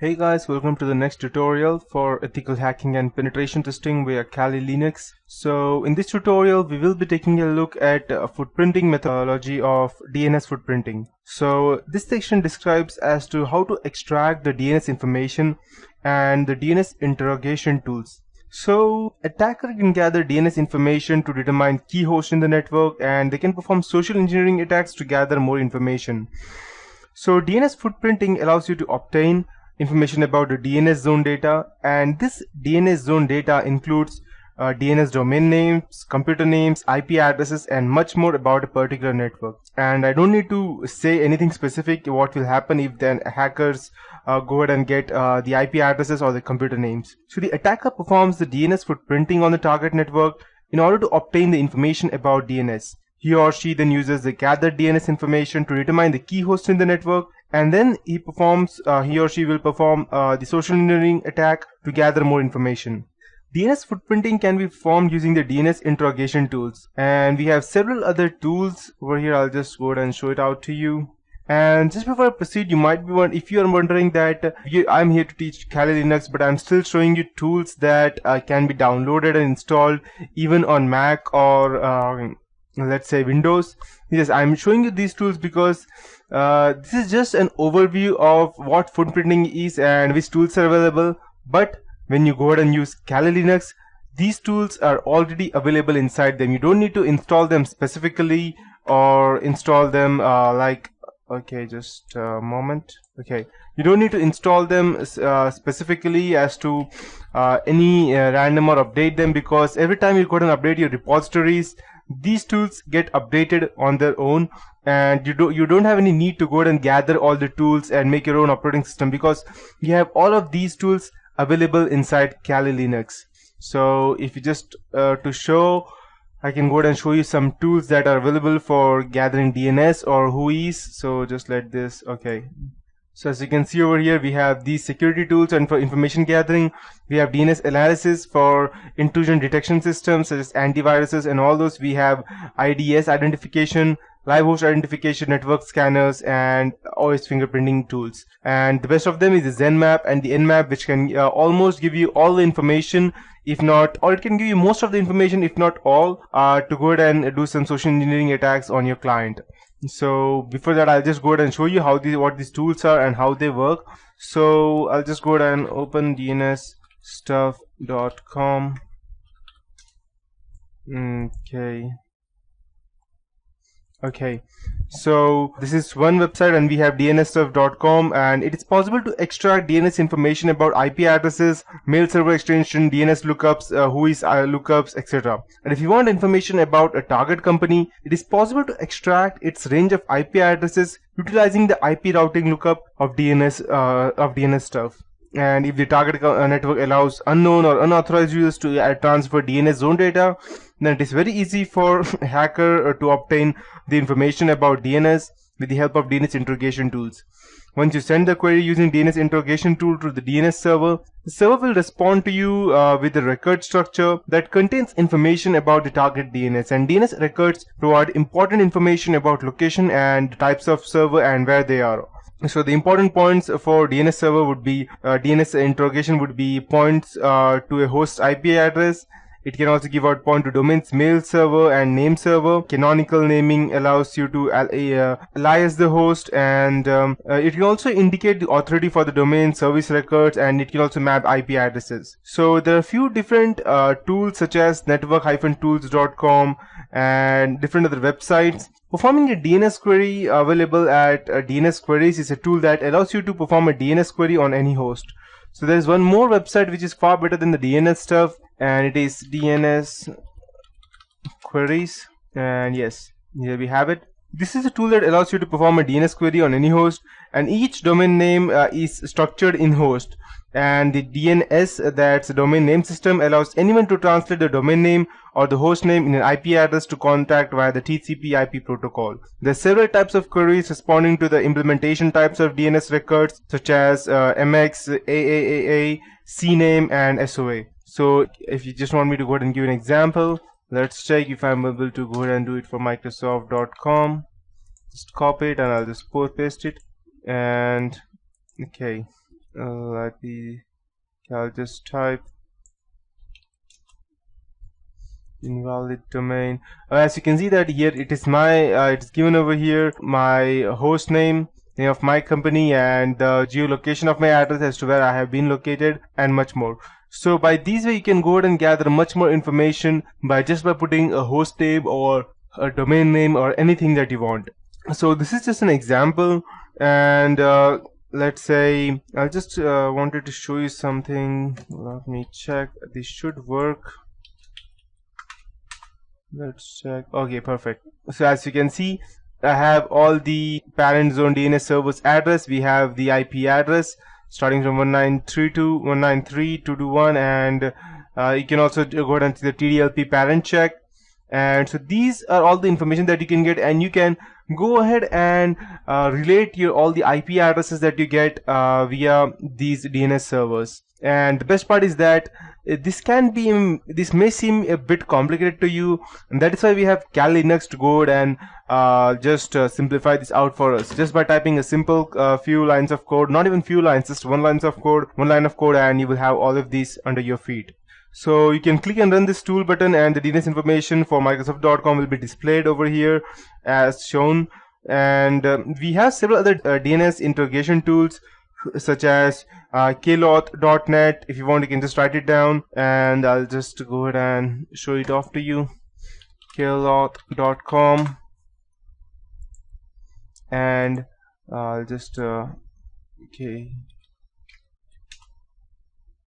Hey guys, welcome to the next tutorial for ethical hacking and penetration testing via Kali Linux. So in this tutorial we will be taking a look at footprinting methodology of DNS footprinting. So this section describes as to how to extract the DNS information and the DNS interrogation tools. So attacker can gather DNS information to determine key hosts in the network, and they can perform social engineering attacks to gather more information. So DNS footprinting allows you to obtain information about the DNS zone data, and this DNS zone data includes DNS domain names, computer names, IP addresses, and much more about a particular network. And I don't need to say anything specific what will happen if then hackers go ahead and get the IP addresses or the computer names. So the attacker performs the DNS footprinting on the target network in order to obtain the information about DNS. He or she then uses the gathered DNS information to determine the key host in the network, and then he or she will perform the social engineering attack to gather more information. DNS footprinting can be performed using the DNS interrogation tools, and we have several other tools over here. I'll just go ahead and show it out to you. And just before I proceed, you might be wondering, if you are wondering that I'm here to teach Kali Linux, but I'm still showing you tools that can be downloaded and installed even on Mac or let's say Windows. Yes, I'm showing you these tools because this is just an overview of what footprinting is and which tools are available. But when you go ahead and use Kali Linux, these tools are already available inside them. You don't need to install them specifically or install them okay, just a moment. Okay, you don't need to install them specifically as to any random or update them, because every time you go ahead and update your repositories, these tools get updated on their own, and you don't have any need to go ahead and gather all the tools and make your own operating system, because you have all of these tools available inside Kali Linux. So if you just to show, I can go ahead and show you some tools that are available for gathering DNS or WHOIS. So just let this, okay. So as you can see over here, we have these security tools, and for information gathering, we have DNS analysis for intrusion detection systems such as antiviruses and all those. We have IDS identification, live host identification, network scanners, and OS fingerprinting tools. And the best of them is the ZenMap and the Nmap, which can almost give you all the information, if not, or it can give you most of the information, if not all, to go ahead and do some social engineering attacks on your client. So before that, I'll just go ahead and show you what these tools are and how they work. So I'll just go ahead and open dnsstuff.com. Okay, so this is one website, and we have dnsstuff.com, and it is possible to extract DNS information about IP addresses, mail server extension, DNS lookups, WHOIS lookups, etc. And if you want information about a target company, it is possible to extract its range of IP addresses utilizing the IP routing lookup of DNS stuff. And if the target network allows unknown or unauthorized users to transfer DNS zone data, then it is very easy for a hacker to obtain the information about DNS with the help of DNS interrogation tools. Once you send the query using DNS interrogation tool to the DNS server, the server will respond to you with a record structure that contains information about the target DNS. And DNS records provide important information about location and types of server and where they are. So the important points for DNS server would be DNS interrogation would be points to a host IP address. It can also give out point to domains, mail server, and name server. Canonical naming allows you to alias the host, and it can also indicate the authority for the domain, service records, and it can also map IP addresses. So there are a few different tools such as network-tools.com and different other websites. Performing a DNS query available at Dns Queries is a tool that allows you to perform a DNS query on any host. So there is one more website which is far better than the DNS stuff, and it is Dns Queries. And yes, here we have it. This is a tool that allows you to perform a DNS query on any host, and each domain name is structured in host. And the DNS, that's the domain name system, allows anyone to translate the domain name or the host name in an IP address to contact via the TCP/IP protocol. There are several types of queries responding to the implementation types of DNS records, such as MX, AAAA, CNAME, and SOA. So if you just want me to go ahead and give an example, let's check if I'm able to go ahead and do it for Microsoft.com. Just copy it and I'll just paste it. And okay, I'll just type invalid domain. As you can see that here it is my it's given over here my host name of my company and the geolocation of my address as to where I have been located and much more. So by these way you can go ahead and gather much more information by putting a host name or a domain name or anything that you want. So this is just an example, and let's say I just wanted to show you something. Let me check. This should work. Let's check. Okay, perfect. So as you can see, I have all the parent zone DNS server's address. We have the IP address starting from 192.193.221, and you can also go ahead and see the TDLP parent check. And so these are all the information that you can get, and you can go ahead and relate all the IP addresses that you get via these DNS servers. And the best part is that this may seem a bit complicated to you, and that is why we have Kali Linux to go ahead and simplify this out for us just by typing a simple few lines of code, not even few lines, just one line of code, and you will have all of these under your feet. So you can click and run this tool button, and the DNS information for Microsoft.com will be displayed over here as shown. And we have several other DNS interrogation tools such as kloth.net. If you want, you can just write it down, and I'll just go ahead and show it off to you. kloth.com, and I'll just okay,